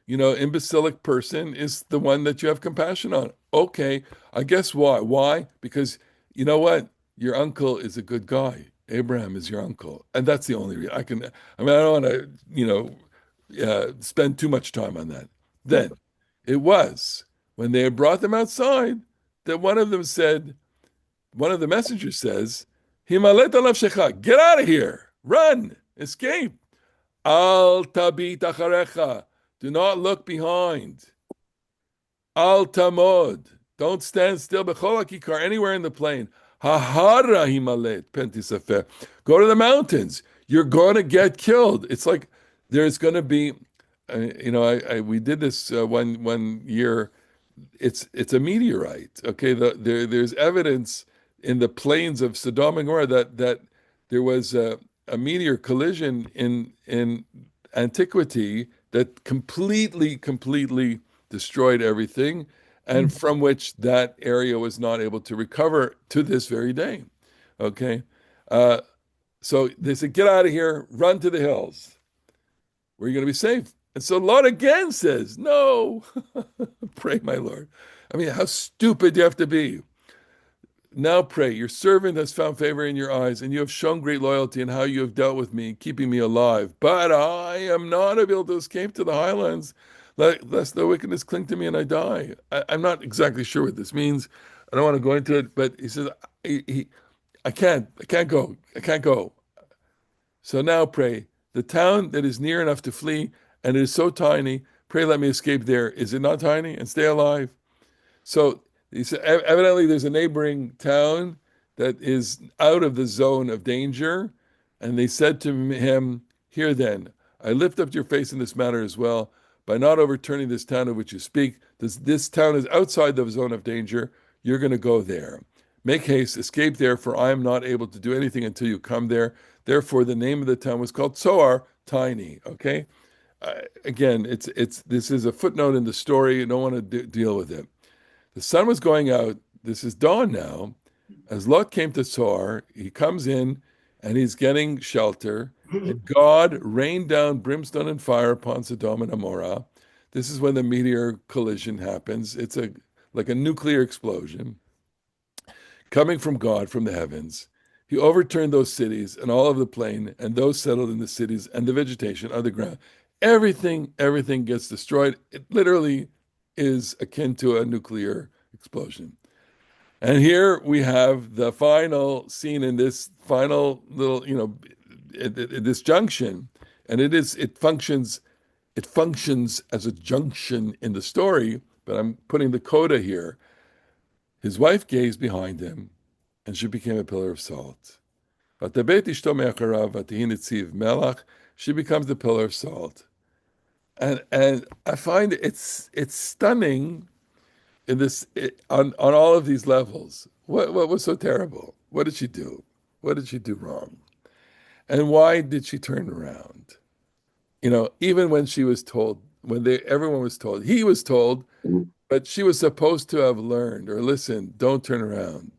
imbecilic person is the one that you have compassion on. Okay, I guess why? Why? Because you know what? Your uncle is a good guy. Abraham is your uncle, and that's the only reason I don't want to, spend too much time on that. Then it was when they had brought them outside that one of the messengers says, "Himalet alav shecha, get out of here, run, escape." Al tabit acharecha. Do not look behind. Al tamod. Don't stand still. Bechol hakikar, anywhere in the plain. Hahara himalet pentisafeh. Go to the mountains. You're going to get killed. It's like there's going to be, we did this one year. It's a meteorite. Okay, there's evidence in the plains of Sodom and Gomorrah that there was a meteor collision in antiquity that completely destroyed everything, and from which that area was not able to recover to this very day. Okay, so they said, "Get out of here, run to the hills, where you're going to be safe." And so Lot again says, "No, pray, my Lord." I mean, how stupid do you have to be? Now pray, your servant has found favor in your eyes, and you have shown great loyalty in how you have dealt with me, keeping me alive. But I am not able to escape to the highlands, lest the wickedness cling to me and I die. I'm not exactly sure what this means. I don't want to go into it, but he says, I can't go. So now pray, the town that is near enough to flee, and it is so tiny, pray let me escape there. Is it not tiny? And stay alive. So he said, evidently there's a neighboring town that is out of the zone of danger. And they said to him, "Here then, I lift up your face in this matter as well, by not overturning this town of which you speak. This town is outside the zone of danger. You're going to go there. Make haste, escape there, for I am not able to do anything until you come there." Therefore, the name of the town was called Tzoar, tiny. Okay? Again, this is a footnote in the story. You don't want to deal with it. The sun was going out. This is dawn now. As Lot came to Zoar, he comes in and he's getting shelter. And God rained down brimstone and fire upon Sodom and Gomorrah. This is when the meteor collision happens. It's like a nuclear explosion coming from God from the heavens. He overturned those cities and all of the plain and those settled in the cities and the vegetation of the ground. Everything gets destroyed. It literally is akin to a nuclear explosion. And here we have the final scene in this final little, this junction, and it functions as a junction in the story, but I'm putting the coda here. His wife gazed behind him, and she became a pillar of salt. She becomes the pillar of salt. And I find it's stunning in this on all of these levels. What was so terrible? What did she do? What did she do wrong? And why did she turn around? Even when she was told, everyone was told, he was told, but she was supposed to have learned or listened. Don't turn around.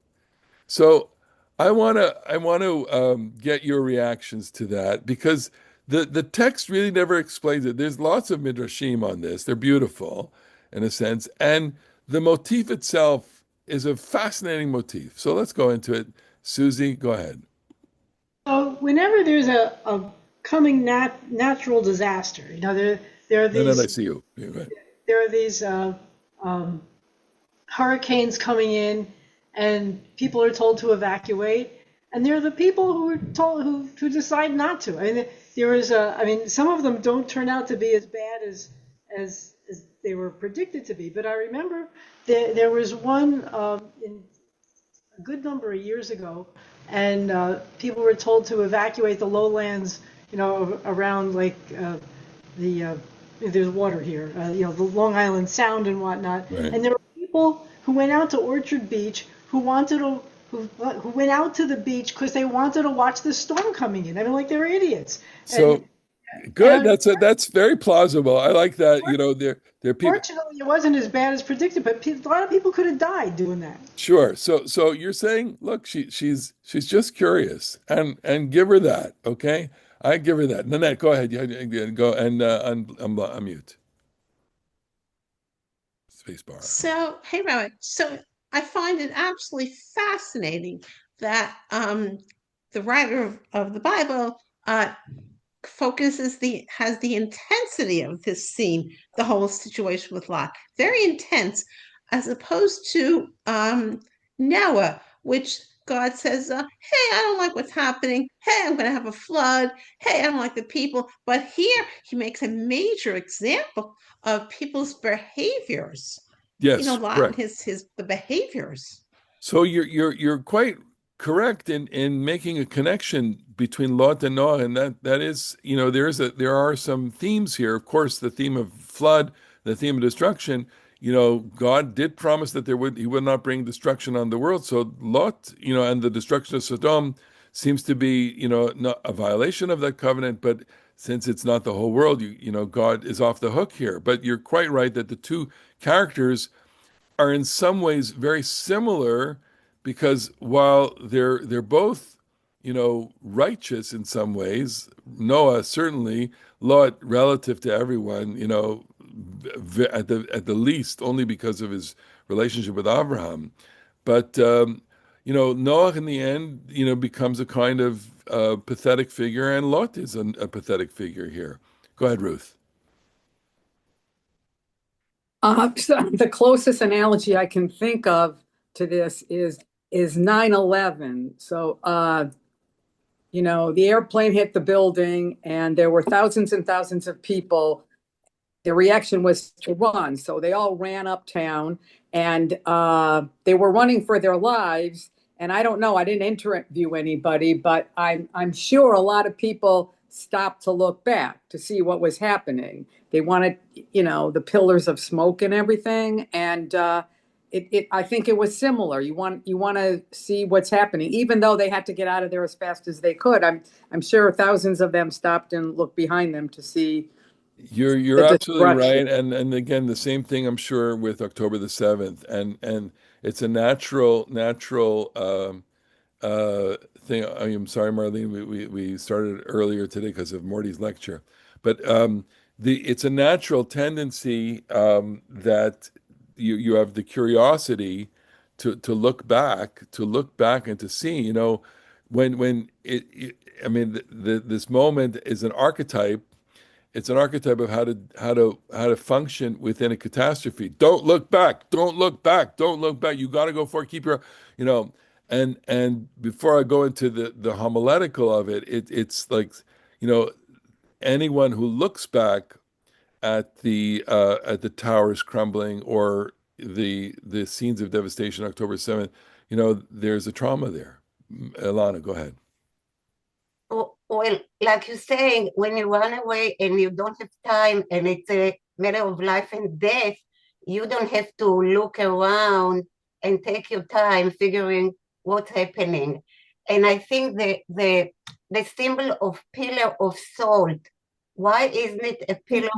So I want to get your reactions to that, because the text really never explains it. There's lots of midrashim on this. They're beautiful in a sense, and the motif itself is a fascinating motif. So let's go into it. Susie, go ahead. So whenever there's a coming natural disaster, there are And then I these see you. Yeah, go ahead. there are these um, hurricanes coming in, and people are told to evacuate, and there are the people who are told who decide not to. I mean, I mean, some of them don't turn out to be as bad as they were predicted to be. But I remember there was one in a good number of years ago, and people were told to evacuate the lowlands, around like the there's water here, the Long Island Sound and whatnot. Right. And there were people who went out to Orchard Beach who went out to the beach because they wanted to watch the storm coming in. I mean, like they were idiots. And So good. That's very plausible. I like that. There are people. fortunately, it wasn't as bad as predicted, but a lot of people could have died doing that. Sure. So you're saying, look, she's just curious, and give her that, okay? I give her that. Nanette, go ahead. Go and unmute. Spacebar. So, hey, Robert. So I find it absolutely fascinating that the writer of the Bible has the intensity of this scene, the whole situation with Lot, very intense, as opposed to Noah, which God says, "Hey, I don't like what's happening. Hey, I'm going to have a flood. Hey, I don't like the people." But here he makes a major example of people's behaviors. Yes, Lot and correct. his the behaviors. So you're quite correct in making a connection between Lot and Noah, and that is, there are some themes here. Of course, the theme of flood, the theme of destruction. God did promise that he would not bring destruction on the world. So Lot, and the destruction of Sodom seems to be, not a violation of that covenant, but since it's not the whole world, God is off the hook here. But you're quite right that the two characters are in some ways very similar because while they're both, righteous in some ways, Noah certainly, Lot relative to everyone, at the least only because of his relationship with Abraham. But Noah in the end, becomes a kind of pathetic figure, and Lot is a pathetic figure here. Go ahead, Ruth. So the closest analogy I can think of to this is 9/11. So the airplane hit the building and there were thousands and thousands of people. The reaction was to run. So they all ran uptown and they were running for their lives. And I don't know, I didn't interview anybody, but I'm sure a lot of people stopped to look back to see what was happening. They wanted, the pillars of smoke and everything. And I think it was similar. You want to see what's happening, even though they had to get out of there as fast as they could. I'm sure thousands of them stopped and looked behind them to see You're the absolutely destruction. right, and again the same thing I'm sure with October the 7th, and it's a natural thing. I'm sorry, Marlene, we started earlier today because of Morty's lecture, but it's a natural tendency that you have the curiosity to look back and to see, when I mean this moment is an archetype. It's an archetype of how to function within a catastrophe. Don't look back. Don't look back. Don't look back. You got to go for it. Keep your, you know. And before I go into the homiletical of it, it's like, you know, anyone who looks back at the towers crumbling or the scenes of devastation October 7th, there's a trauma there. Ilana, go ahead. Well, like you're saying, when you run away and you don't have time and it's a matter of life and death, you don't have to look around and take your time figuring what's happening. And I think the symbol of pillar of salt, why isn't it a pillar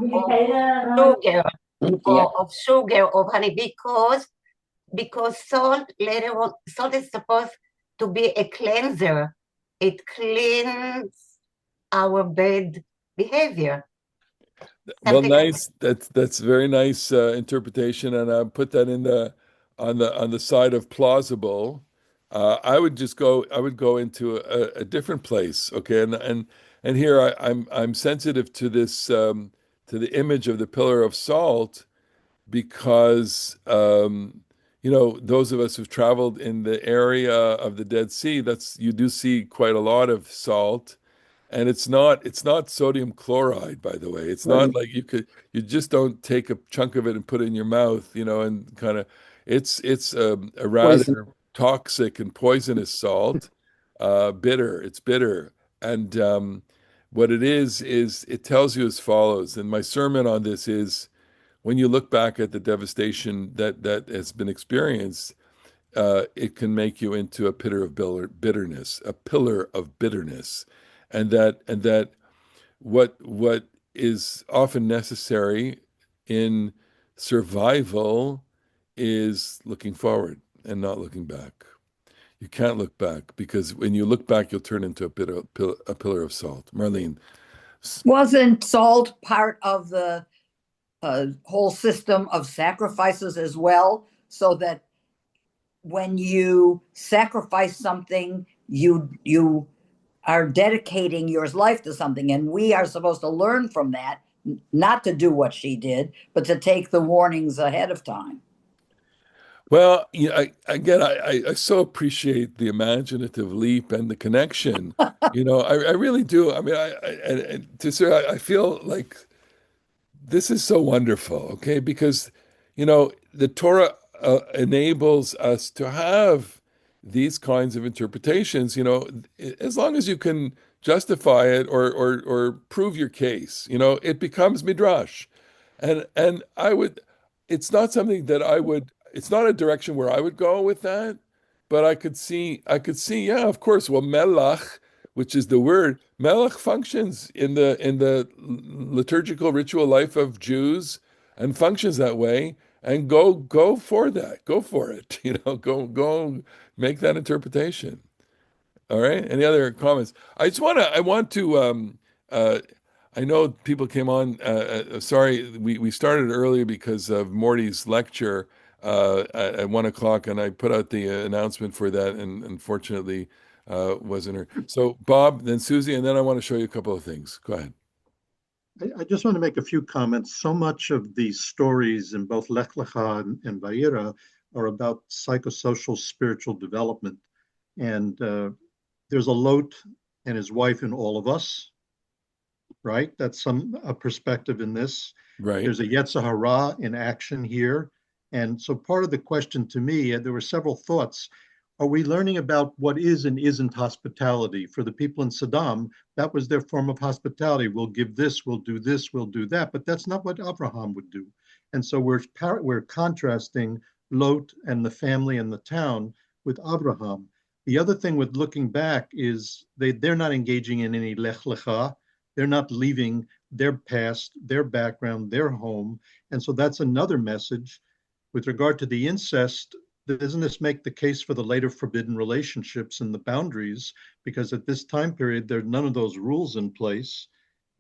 of sugar or of sugar or honey? Because salt later on, salt is supposed to be a cleanser. It cleans our bad behavior. Well, Something like nice. That's very nice interpretation, and I'll put that in the on the side of plausible. I would just go. I would go into a different place. Okay, and here I'm sensitive to this to the image of the pillar of salt because those of us who've traveled in the area of the Dead Sea, that's you do see quite a lot of salt, and it's not sodium chloride, by the way. It's not like you just don't take a chunk of it and put it in your mouth, and kind of it's a Poison. rather toxic and poisonous salt, bitter. It's bitter, and what it is it tells you as follows. And my sermon on this is when you look back at the devastation that has been experienced, it can make you into a pillar of bitterness, a pillar of bitterness, and that what is often necessary in survival is looking forward and not looking back. You can't look back because when you look back, you'll turn into a pillar of salt. Marlene. Wasn't salt part of the whole system of sacrifices as well? So that when you sacrifice something, you are dedicating your life to something, and we are supposed to learn from that, not to do what she did, but to take the warnings ahead of time. Well, I so appreciate the imaginative leap and the connection. I really do. I mean, I feel like this is so wonderful, okay? Because, the Torah enables us to have these kinds of interpretations, as long as you can justify it or prove your case, it becomes midrash. And it's not something that it's not a direction where I would go with that, but I could see, yeah, of course. Well, melach, which is the word, melech functions in the liturgical ritual life of Jews and functions that way. And go for that. Go for it. Go make that interpretation. All right. Any other comments? I want to uh I know people came on sorry, we started earlier because of Morty's lecture at 1 o'clock, and I put out the announcement for that, and unfortunately wasn't her. So Bob, then Susie, and then I want to show you a couple of things. Go ahead. I just want to make a few comments. So much of these stories in both Lech Lecha and Vayera are about psychosocial spiritual development. And there's a Lot and his wife in all of us, right? That's a perspective in this. Right. There's a Yetzer Hara in action here. And so part of the question to me, there were several thoughts. Are we learning about what is and isn't hospitality? For the people in Saddam, that was their form of hospitality. We'll give this, we'll do this, we'll do that. But that's not what Abraham would do. And so we're contrasting Lot and the family and the town with Abraham. The other thing with looking back is they're not engaging in any lech lecha. They're not leaving their past, their background, their home. And so that's another message. With regard to the incest, doesn't this make the case for the later forbidden relationships and the boundaries? Because at this time period, there are none of those rules in place.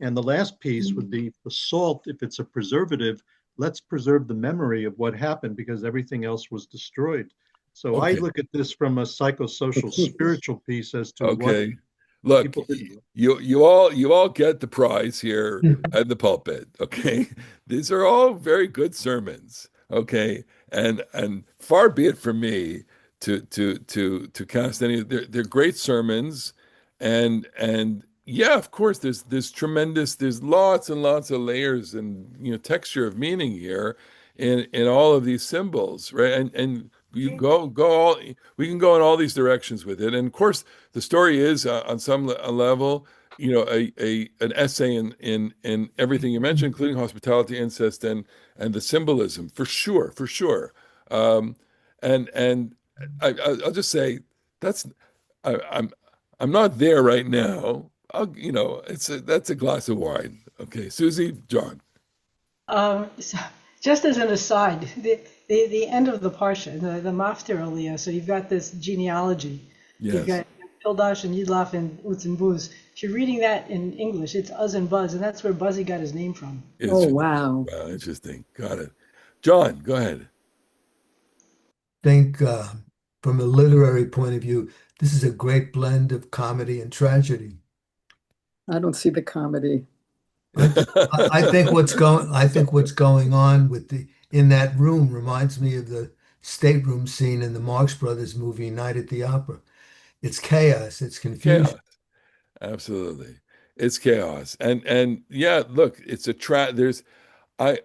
And the last piece would be for salt, if it's a preservative, let's preserve the memory of what happened because everything else was destroyed. So I Okay. look at this from a psychosocial spiritual piece as to what Okay. Look, people did. you all get the prize here at the pulpit. Okay. These are all very good sermons. Okay. And far be it from me to cast any. They're great sermons, and yeah, of course, there's lots and lots of layers and texture of meaning here in all of these symbols, right? And you go all we can go in all these directions with it, and of course, the story is on some level, an essay in everything you mentioned, including hospitality, incest, and the symbolism for sure, for sure. Um, and I'll just say that's I'm I'm not there right now. That's a glass of wine. Okay, Susie, John. So just as an aside, the end of the parsha, the Maftir Aliyah, so you've got this genealogy. You've Yes. got Pildash and Yidlaf and Utz and Buz. If you're reading that in English, it's Uz and Buzz, and that's where Buzzy got his name from. Oh, Interesting. wow. Wow, interesting. Got it. John, go ahead. think from a literary point of view, this is a great blend of comedy and tragedy. I don't see the comedy. I think what's going on with the in that room reminds me of the stateroom scene in the Marx Brothers movie Night at the Opera. It's chaos, it's Chaos. confusion. Absolutely. It's chaos. And yeah, look, it's a there's I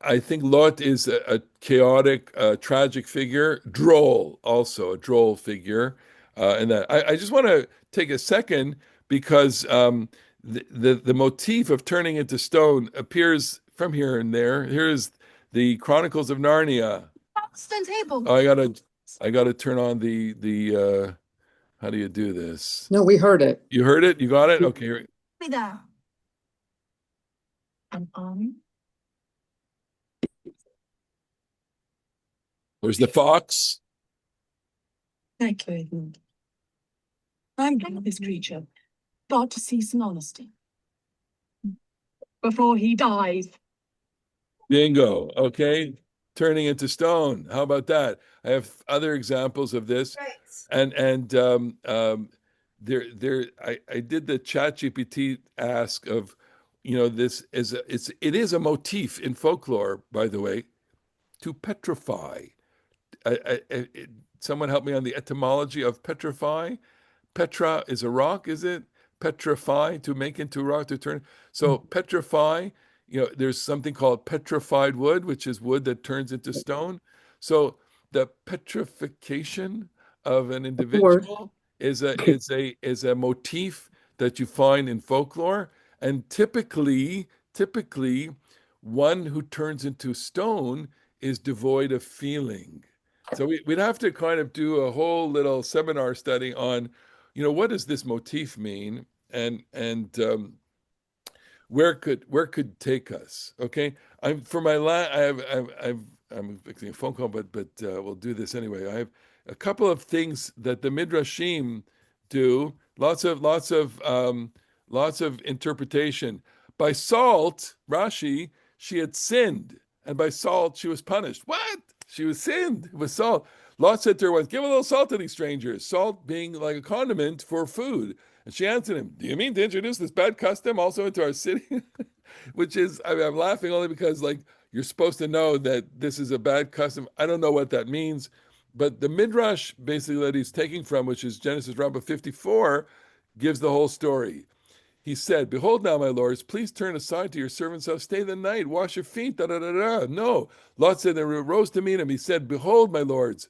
I think Lot is a chaotic, tragic figure, droll, also a droll figure. And that I just want to take a second because the motif of turning into stone appears from here and there. Here's the Chronicles of Narnia. Stone table. Oh, I gotta turn on the how do you do this? No, we heard it. You heard it? You got it? Okay. There's the fox. Thank you, Edmund. I'm glad this creature got to see some honesty before he dies. Bingo. Okay. Turning into stone. How about that? I have other examples of this. Right. And I did the chat GPT ask of, this is it is a motif in folklore, by the way, to petrify. Someone help me on the etymology of petrify. Petra is a rock, is it? Petrify, to make into rock, to turn. So petrify, there's something called petrified wood, which is wood that turns into stone. So the petrification of an individual is a motif that you find in folklore. And typically, one who turns into stone is devoid of feeling. So we'd have to kind of do a whole little seminar study on, what does this motif mean, and where could take us? Okay, I'm for my I'm fixing a phone call, but we'll do this anyway. I have a couple of things that the midrashim do. Lots of interpretation. By salt, Rashi, she had sinned, and by salt she was punished. What? She was sinned with salt. Lot said to her once, "Give a little salt to these strangers," salt being like a condiment for food. And she answered him, "Do you mean to introduce this bad custom also into our city?" Which is, I'm laughing only because, like, you're supposed to know that this is a bad custom. I don't know what that means. But the Midrash, basically, that he's taking from, which is Genesis Rabbah 54, gives the whole story. He said, "Behold now, my lords, please turn aside to your servant's house, stay the night, wash your feet, da da da da." No. Lot said, and rose to meet him. He said, "Behold, my lords."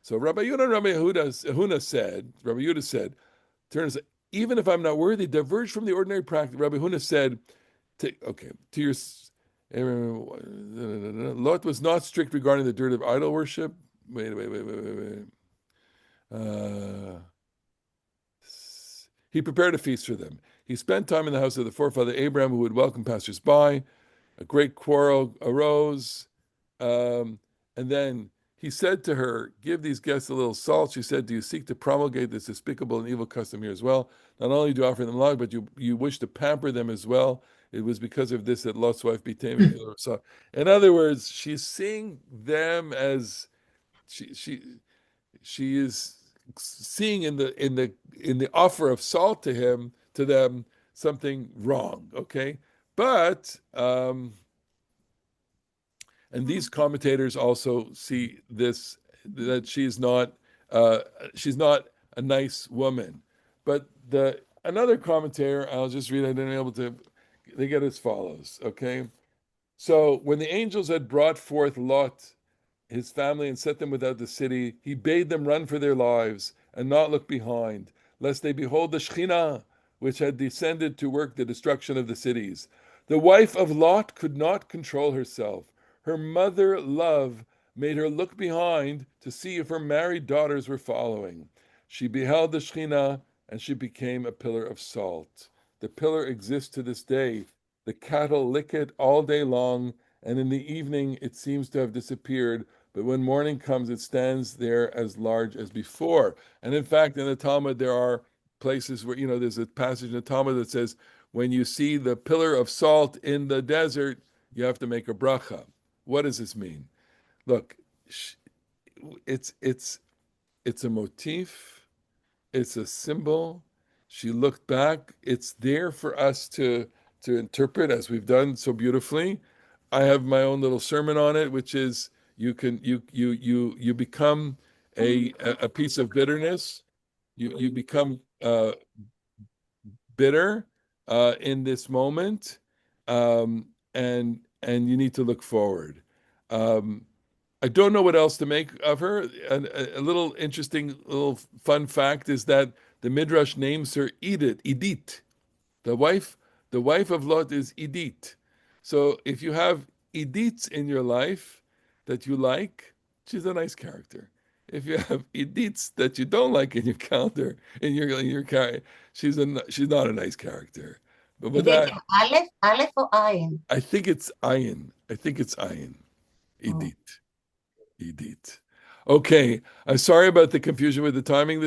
So Rabbi Yehuda and Rabbi Yehuda said, turn aside, even if I'm not worthy, diverge from the ordinary practice. Rabbi Yehuda said, to your Lot was not strict regarding the dirt of idol worship. Wait. He prepared a feast for them. He spent time in the house of the forefather Abraham, who would welcome passers-by. A great quarrel arose. And then he said to her, "Give these guests a little salt." She said, "Do you seek to promulgate this despicable and evil custom here as well? Not only do you offer them log, but you wish to pamper them as well. It was because of this that Lot's wife became a pillar of salt." In other words, she's seeing them as she is seeing in the offer of salt to them something wrong. Okay, but and these commentators also see this, that she's not a nice woman. But another commentator, I'll just read. I didn't able to. They get as follows. Okay, so when the angels had brought forth Lot, his family, and set them without the city, he bade them run for their lives and not look behind, lest they behold the Shekhinah, which had descended to work the destruction of the cities. The wife of Lot could not control herself. Her mother love made her look behind to see if her married daughters were following. She beheld the Shekhinah, and she became a pillar of salt. The pillar exists to this day. The cattle lick it all day long, and in the evening it seems to have disappeared, but when morning comes, it stands there as large as before. And in fact, in the Talmud, there are places where, there's a passage in the Talmud that says, when you see the pillar of salt in the desert, you have to make a bracha. What does this mean? Look, it's a motif, it's a symbol. She looked back. It's there for us to interpret as we've done so beautifully. I have my own little sermon on it, which is you become a piece of bitterness. You become bitter in this moment, and you need to look forward. I don't know what else to make of her. A little interesting, little fun fact is that the Midrash names her Edith. The wife, the wife of Lot is Edith. So if you have Ediths in your life that you like, she's a nice character. If you have Ediths that you don't like in your calendar, in your character, she's not a nice character. But with Is it that, Aleph or Ayin? I think it's Ayin. I think it's Ayin. Oh. Edith. Edith. Okay, I'm sorry about the confusion with the timing this